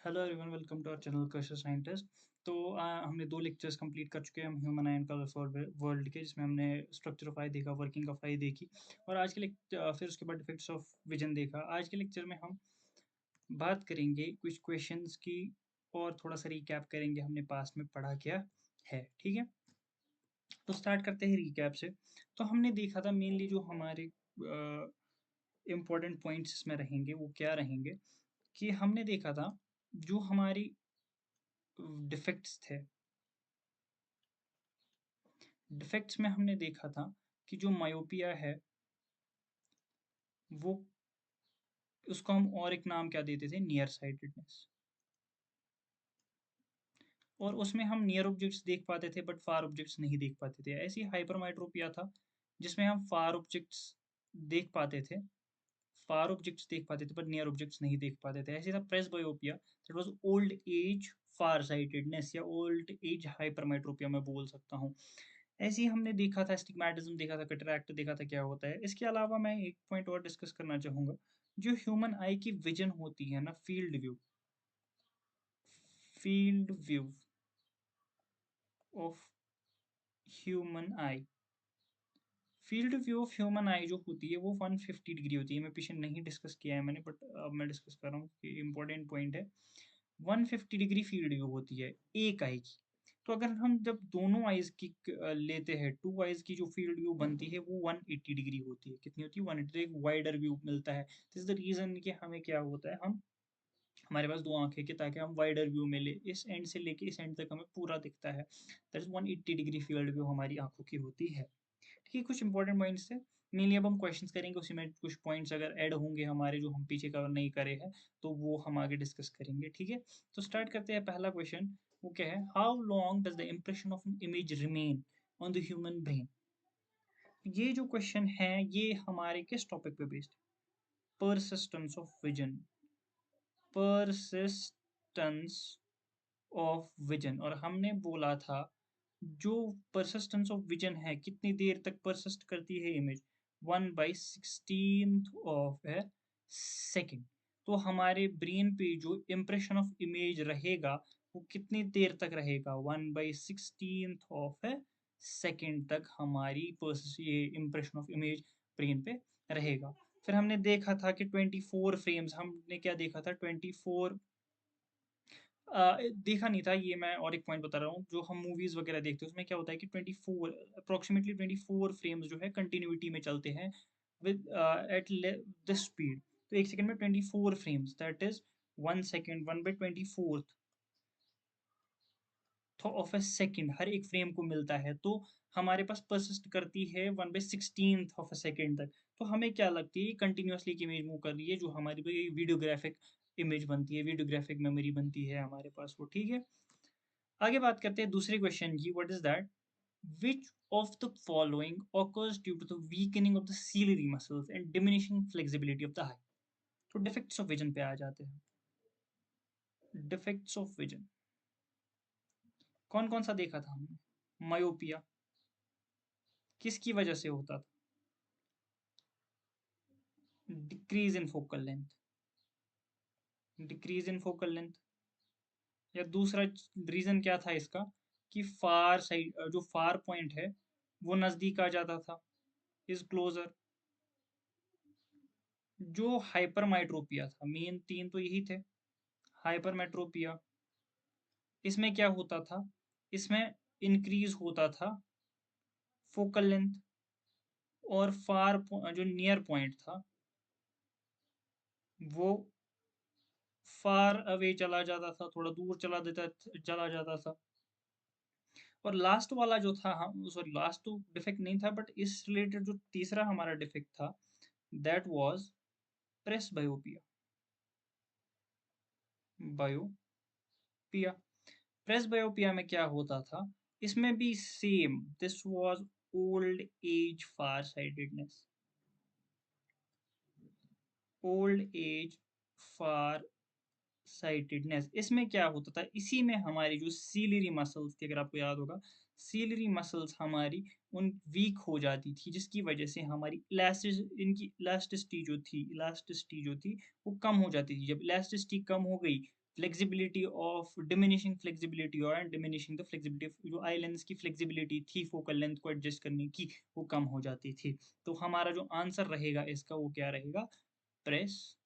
Hello everyone, welcome to our channel कशर scientist. तो हमने 2 लेक्चर्स कंप्लीट कर चुके हैं हम human eye and colourful world के, जिसमें हमने स्ट्रक्चर ऑफ आई देखा, वर्किंग ऑफ आई देखी और आज के फिर उसके बाद डिफेक्ट्स ऑफ विजन देखा। आज के लेक्चर में हम बात करेंगे कुछ क्वेश्चंस की और थोड़ा सा रिकैप करेंगे हमने पास्ट में पढ़ा क्या है। ठीक है, तो स्टार्ट करते हैं रिकैप से। तो हमने देखा था मेनली जो हमारे इम्पोर्टेंट पॉइंट्स इसमें रहेंगे वो क्या रहेंगे कि हमने देखा था जो हमारी डिफेक्ट्स थे। डिफेक्ट्स में हमने देखा था कि जो मायोपिया है वो उसको हम और एक नाम क्या देते थे, नियर साइटेडनेस। और उसमें हम नियर ऑब्जेक्ट्स देख पाते थे बट फार ऑब्जेक्ट्स नहीं देख पाते थे। ऐसी हाइपरमाइट्रोपिया था जिसमें हम फार ऑब्जेक्ट्स देख पाते थे, फार ऑब्जेक्ट्स देख पाते थे बट नियर ऑब्जेक्ट्स नहीं देख पाते थे। ऐसे था presbyopia, that was old age far sightedness या ओल्ड एज हाइपरमाइट्रोपिया मैं बोल सकता हूँ। ऐसे ही हमने देखा था स्टिग्मैटिज्म देखा था, कैटरैक्ट देखा था क्या होता है। इसके अलावा मैं एक पॉइंट और डिस्कस करना चाहूंगा। जो ह्यूमन आई की विजन होती है ना, field view of human I, field view of human आई जो होती है वो 150 डिग्री होती है। मैं पीछे नहीं डिस्कस किया है मैंने, बट अब मैं डिस्कस कर रहा हूँ कि इंपॉर्टेंट पॉइंट है। 150 डिग्री फील्ड व्यू होती है एक आई की। तो अगर हम जब दोनों आइज की लेते हैं, टू आइज की जो फील्ड व्यू बनती है वो 180 डिग्री होती है। कितनी होती है? 180। एक वाइडर व्यू मिलता है। दिस इज द रीजन कि हमें क्या होता है, हम हमारे पास दो आंखें के ताकि हम वाइडर व्यू मिले, इस एंड से लेके इस एंड तक हमें पूरा दिखता है। That is 180 degree field view हमारी आंखों की होती है। ठीक है, कुछ इंपॉर्टेंट पॉइंट्स थे। मेनली अब हम क्वेश्चंस करेंगे, उसी में कुछ पॉइंट्स अगर ऐड होंगे हमारे जो हम पीछे कवर नहीं करे हैं तो वो हम आगे डिस्कस करेंगे। ठीक है, तो स्टार्ट करते हैं। पहला क्वेश्चन वो क्या है, how long does the impression of an image remain on the human brain. ये जो क्वेश्चन है ये हमारे किस टॉपिक पे बेस्ड है? Persistence of vision, persistence of vision. और हमने बोला था जो परसिस्टेंस ऑफ विजन है, कितनी देर तक परसिस्ट करती है इमेज, 1/16 ऑफ ए सेकेंड। तो हमारे ब्रेन पे जो इम्प्रेशन ऑफ इमेज रहेगा वो कितनी देर तक रहेगा, 1/16 ऑफ ए सेकेंड तक हमारी ये इम्प्रेशन ऑफ इमेज ब्रेन पे रहेगा। फिर हमने देखा था कि 24 फ्रेम्स, हमने क्या देखा था, 24 देखा नहीं था ये। मैं और एक पॉइंट बता रहा हूँ, जो हम मूवीज़ वगैरह देखते हैं उसमें क्या होता है कि 24 अप्रॉक्सिमेटली 24 फ्रेम्स जो है कंटिन्यूटी में चलते हैं विद एट दिस स्पीड। तो एक सेकंड में 24 frames, that is 1 second, 1/24 of a second हर एक फ्रेम को मिलता है। तो हमारे पास परसिस्ट करती है 1/16 ऑफ ए सेकंड तक। तो हमें क्या लगती है, कंटिन्यूसली एक इमेज मूव कर रही है, जो हमारी वीडियोग्राफिक इमेज बनती है, वीडियोग्राफिक मेमोरी बनती है हमारे पास वो। ठीक है, आगे बात करते हैं दूसरे क्वेश्चन की। What is that, which of the following occurs due to the weakening of the ciliary muscles and diminishing flexibility of the eye. तो डिफेक्ट्स ऑफ विजन पे आ जाते हैं। डिफेक्ट्स ऑफ विजन कौन कौन सा देखा था हमने? मायोपिया किसकी वजह से होता था? Decrease in focal length, decrease in focal length. या दूसरा रीजन क्या था इसका कि फार साइड जो फार पॉइंट है वो नजदीक आ जाता था, इज क्लोजर। जो हाइपरमाइट्रोपिया था, मेन तीन तो यही थे। हाइपरमेट्रोपिया, इसमें क्या होता था, इसमें इंक्रीज होता था फोकल लेंथ, और जो नियर पॉइंट था वो फार अवे चला जाता था, थोड़ा दूर चला जाता था। और लास्ट वाला जो था, हम सॉरी लास्ट तो डिफेक्ट नहीं था, बट इस रिलेटेड जो तीसरा हमारा डिफेक्ट था that was presbyopia. Presbyopia में क्या होता था, इसमें भी same, this was old age far sightedness, old age far sightedness. इसमें क्या होता था, इसी में हमारी जो सीलरी मसल्स थी, अगर आपको याद होगा, सीलरी मसल्स हमारी उन वीक हो जाती थी, जिसकी वजह से हमारी इनकी इलास्टिसिटी जो थी वो कम हो जाती थी। जब इलास्टिसिटी कम हो गई फ्लेक्सिबिलिटी ऑफ डिमिनिशिंग फ्लेक्सिबिलिटी और डिमिनिशिंग द फ्लेक्सिबिलिटी, जो आई लेंस की फ्लेक्सिबिलिटी थी फोकल लेंथ को एडजस्ट करने की, वो कम हो जाती थी। तो हमारा जो आंसर रहेगा इसका वो क्या रहेगा, प्रेस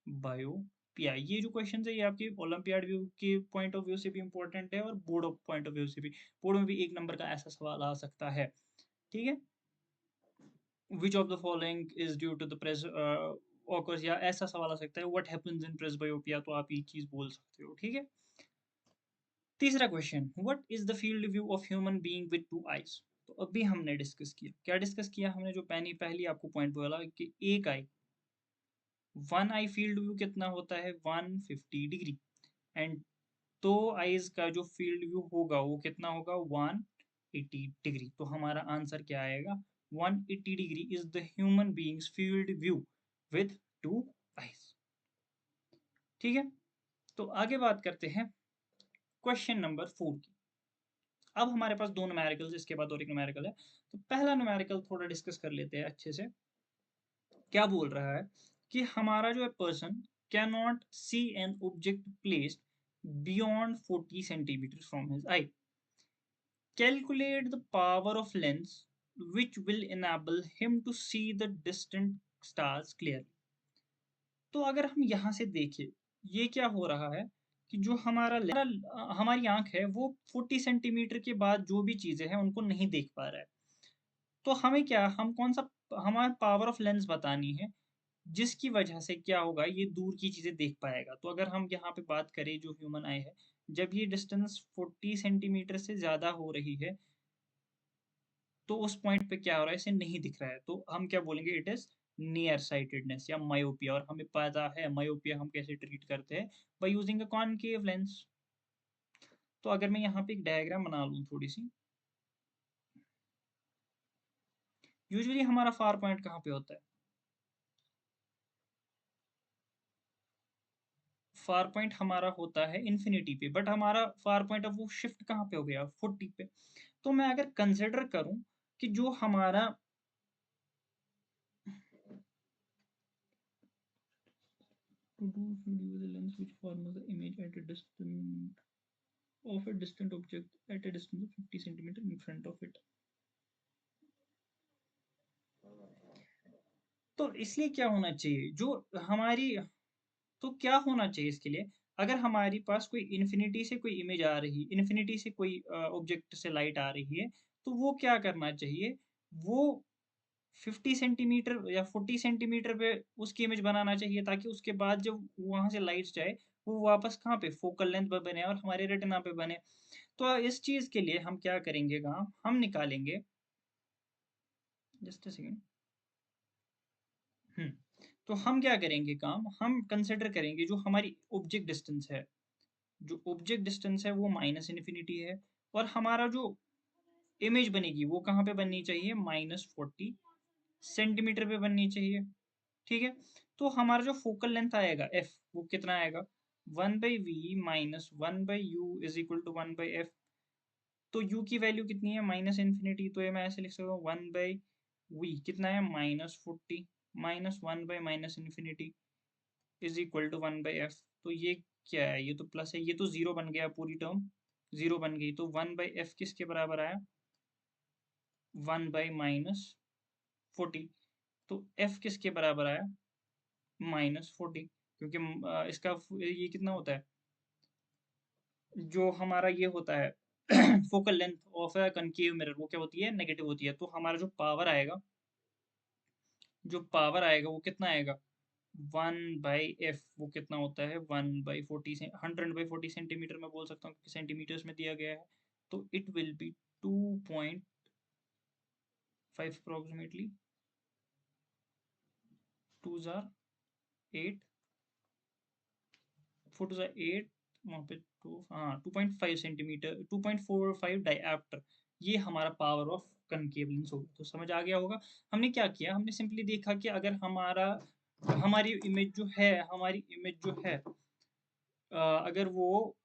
बायोपिया। ये जो क्वेश्चन है ये आपके ओलंपियाड व्यू के पॉइंट ऑफ व्यू से भी इंपॉर्टेंट है और board of point of view से भी। बोर्ड में भी 1 नंबर का ऐसा सवाल आ सकता है। ठीक है, which of the following is due to the press occurs, या ऐसा सवाल आ सकता है व्हाट हैपेंस इन प्रेसबायोपिया, तो आप ये चीज बोल सकते हो। ठीक है, तीसरा question, what is the field view of human being with 2 eyes. तो अभी हमने डिस्कस किया, क्या डिस्कस किया हमने, जो पहली आपको पॉइंट बोला कि एक आई, 1 आई फील्ड व्यू कितना होता है 150 डिग्री, एंड 2 आईज का जो फील्ड व्यू होगा वो कितना होगा 180 डिग्री। तो हमारा आंसर क्या आएगा, 180 degree is the human beings field view with 2 eyes. ठीक है, तो आगे बात करते हैं क्वेश्चन नंबर 4 की। अब हमारे पास 2 न्यूमेरिकल्स, इसके बाद और एक न्यूमेरिकल है। तो पहला न्यूमेरिकल थोड़ा डिस्कस कर लेते हैं अच्छे से। क्या बोल रहा है कि हमारा जो है person can not see an object placed beyond 40 centimetre from his eye, calculate the power of lens which will enable him to see the distant stars clearly। तो अगर हम यहाँ से देखें, ये क्या हो रहा है कि जो हमारी आंख है वो 40 सेंटीमीटर के बाद जो भी चीजें हैं उनको नहीं देख पा रहा है। तो हमें क्या, हम कौन सा, हमारा पावर ऑफ लेंस बतानी है जिसकी वजह से क्या होगा, ये दूर की चीजें देख पाएगा। तो अगर हम यहाँ पे बात करें जो ह्यूमन आई है, जब ये डिस्टेंस 40 सेंटीमीटर से ज्यादा हो रही है तो उस पॉइंट पे क्या हो रहा है, इसे नहीं दिख रहा है, तो हम क्या बोलेंगे, इट इज नियर साइटेडनेस या मायोपिया। और हमें पता है मायोपिया हम कैसे ट्रीट करते हैं, by using a concave lens. तो अगर मैं यहाँ पे एक डायग्राम बना लूँ थोड़ी सी, यूजुअली हमारा फार पॉइंट कहाँ पे होता है, फार पॉइंट हमारा होता है इन्फिनिटी पे, बट हमारा फार पॉइंट अब वो शिफ्ट कहाँ पे हो गया 40 पे। तो मैं अगर कंसिडर करूं कि जो हमारा to do study with a lens which forms the image at a distance of a distant object at a distance of 50 centimeter in front of it। तो इसलिए क्या होना चाहिए, जो हमारी, तो क्या होना चाहिए इसके लिए, अगर हमारी पास कोई इन्फिनिटी से कोई इमेज आ रही, इन्फिनिटी से कोई ऑब्जेक्ट से लाइट आ रही है, तो वो क्या करना चाहिए, वो 50 सेंटीमीटर या 40 सेंटीमीटर पे उसकी इमेज बनाना चाहिए, ताकि उसके बाद जब वहां से लाइट जाए वो वापस कहाँ पे फोकल लेंथ पे बने और हमारे रेटिना पे बने। तो इस चीज के लिए हम क्या करेंगे, काम हम निकालेंगे, जस्ट सेकेंड। तो हम क्या करेंगे, काम हम कंसिडर करेंगे जो हमारी ऑब्जेक्ट डिस्टेंस है, जो ऑब्जेक्ट डिस्टेंस है वो माइनस इन्फिनिटी है, और हमारा जो इमेज बनेगी वो कहाँ पे बननी चाहिए, -40 सेंटीमीटर पे बननी चाहिए। ठीक है, तो हमारा जो फोकल लेंथ आएगा एफ, वो कितना आएगा, 1/v minus 1/u is equal to 1/f। तो u की वैल्यू कितनी है, माइनस इन्फिनिटी, तो ये मैं ऐसे लिख सकता हूँ 1/v कितना है -40 माइनस 1/-इन्फिनिटी इज इक्वल टू 1/f। तो ये क्या है, ये तो प्लस है, ये तो जीरो बन गया, पूरी टर्म जीरो बन गई। तो 1/f किसके बराबर आया, 1/-40। तो f किसके बराबर आया, -40, क्योंकि इसका ये कितना होता है, जो हमारा ये होता है focal length of a concave mirror, वो क्या होती है, नेगेटिव होती है। तो हमारा जो पावर आएगा वो कितना आएगा, 1/f, वो कितना होता है 1/40 से 100/40 सेंटीमीटर में बोल सकता हूँ क्योंकि सेंटीमीटर्स में दिया गया है। तो it will be 2.5 approximately, 2 jar 8, 4 2 jar 8, वहाँ पे 2.5 सेंटीमीटर, 2.45 डायएप्टर, ये हमारा पावर ऑफ कनकेव लेंस होगा। तो समझ आ गया होगा। हमने क्या किया, हमने सिंपली देखा कि अगर हमारी इमेज जो है अगर वो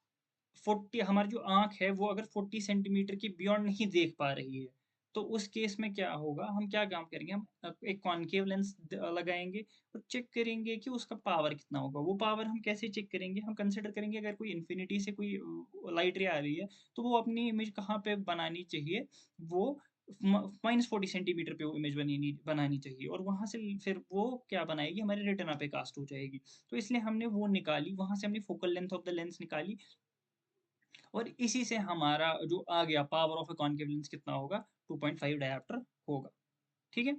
40, हमारी जो आंख है वो अगर 40 सेंटीमीटर की बियॉन्ड नहीं देख पा रही है, तो उस केस में क्या होगा, हम क्या काम करेंगे, हम एक कॉनकेव लेंस लगाएंगे और चेक करेंगे कि उसका पावर कितना होगा। वो पावर हम कैसे चेक करेंगे, हम कंसिडर करेंगे अगर कोई इन्फिनिटी से कोई लाइट रे आ रही है तो वो अपनी इमेज कहाँ पे बनानी चाहिए, वो -40 सेंटीमीटर पे वो इमेज बनानी बनानी चाहिए, और वहां से फिर वो क्या बनाएगी, हमारे रेटिना पे कास्ट हो जाएगी। तो इसलिए हमने वो निकाली, वहां से हमने focal length of the lens निकाली, और इसी से हमारा जो आ गया power of A concave lens कितना होगा, 2.5 डायोप्टर होगा। ठीक है।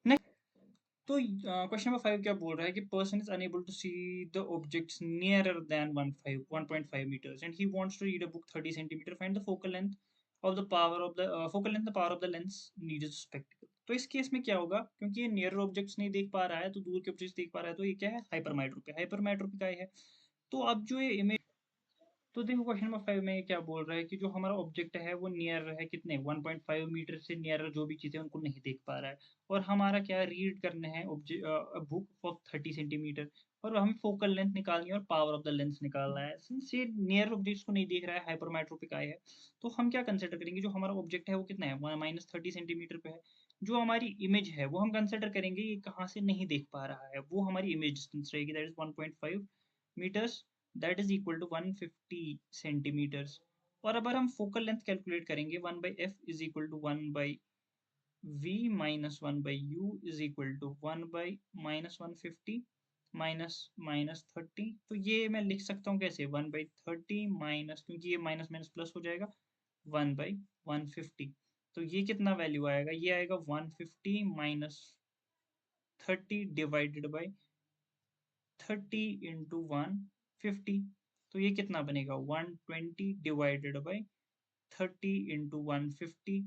नेक्स्ट, तो क्वेश्चन नंबर 5 क्या बोल रहा है कि person is unable to see the objects nearer than 1.5 meters and he wants to read a book 30 centimetre, find the focal length of the power of the focal length the power of the lens needed spectacle. तो इस case में क्या होगा, क्योंकि ये near objects नहीं देख पा रहा है, तो दूर के ऑब्जेक्ट्स देख पा रहा है, तो ये क्या है, हाइपरमेट्रोपी। हाइपरमेट्रोपी का है। तो अब जो ये इमेज, तो देखो क्वेश्चन नंबर 5 में ये क्या बोल रहा है कि जो हमारा ऑब्जेक्ट है वो नियर है कितने, 1.5 मीटर से नियर जो भी चीजें उनको नहीं देख पा रहा है, और हमारा क्या रीड करने हैं बुक ऑफ 30 सेंटीमीटर, और हमें फोकल लेंथ निकालनी है और पावर ऑफ द लेंस निकालना है। सिंस ये नियर ऑब्जेक्ट्स को नहीं देख रहा है, हाइपरमेट्रोपिक आई है, तो हम क्या कंसिडर करेंगे, जो हमारा ऑब्जेक्ट है वो कितना है, -30 सेंटीमीटर पे है। जो हमारी इमेज है वो हम कंसिडर करेंगे ये कहाँ से नहीं देख पा रहा है, वो हमारी इमेज डिस्टेंस रहेगी, that is 1.5 metres, that is equal to 150 centimetres. और अगर हम फोकल लेंथ कैलकुलेट करेंगे, 1/f is equal to 1/v minus 1/u is equal to 1/-150 minus -30। तो ये मैं लिख सकता हूँ कैसे, 1/30 माइनस, क्योंकि ये माइनस माइनस प्लस हो जाएगा, 1/150। तो ये कितना वैल्यू आएगा, ये आएगा 150 माइनस 30 डिवाइडेड बाई 30 इंटू 150। तो ये कितना बनेगा, 120 डिवाइडेड बाई 30 इंटू 150।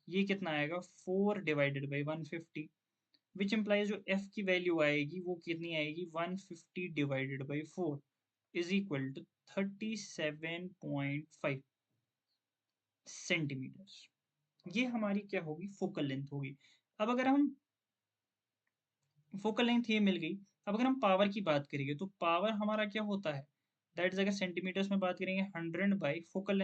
ये कितना आएगा, 4 डिवाइडेड बाई 150, विच इम्प्लाइज जो f की वैल्यू आएगी वो कितनी आएगी, 150 divided by 4 is equal to 37.5 centimetre. ये हमारी क्या होगी, फोकल लेंथ होगी। अब अगर हम फोकल लेंथ ये मिल गई, अब अगर हम पावर की बात करेंगे तो पावर हमारा क्या होता है, दैट इज, अगर सेंटीमीटर्स में बात करेंगे 100 by focal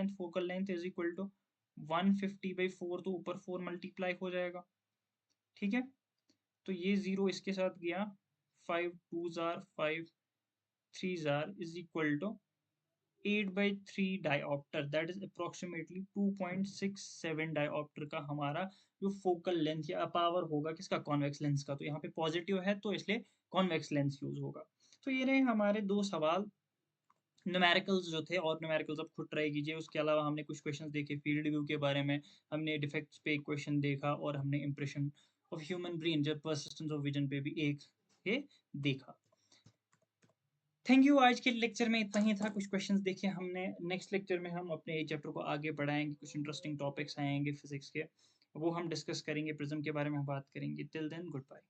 length is equal to 150/4, तो ऊपर 4 मल्टीप्लाई हो जाएगा। ठीक है। तो ये जीरो इसके साथ गया, 5 2 जार 5 3 जार is equal to 8/3 dioptre, that is approximately 2.67 dioptre का हमारा जो फोकल लेंथ या पावर होगा किसका, कॉन्वेक्स लेंस का। तो यहाँ पे पॉजिटिव है तो इसलिए कॉन्वेक्स लेंस यूज होगा। तो ये रहे हमारे दो सवाल, न्यूमेरिकल्स जो थे, और न्यूमेरिकल्स आप खुद ट्राई कीजिए। उसके अलावा हमने कुछ क्वेश्चंस देखे फील्ड व्यू के बारे में, हमने डिफेक्ट्स पे एक क्वेश्चन देखा, और हमने इंप्रेशन ऑफ ह्यूमन ब्रेन जब परसिस्टेंस ऑफ विजन पे भी एक ये देखा। Thank you. आज के लेक्चर में इतना ही था, कुछ क्वेश्चंस देखे हमने। नेक्स्ट लेक्चर में हम अपने चैप्टर को आगे बढ़ाएंगे, कुछ इंटरेस्टिंग टॉपिक्स आएंगे फिजिक्स के, वो हम डिस्कस करेंगे, प्रिज्म के बारे में बात करेंगे। Till then, good bye.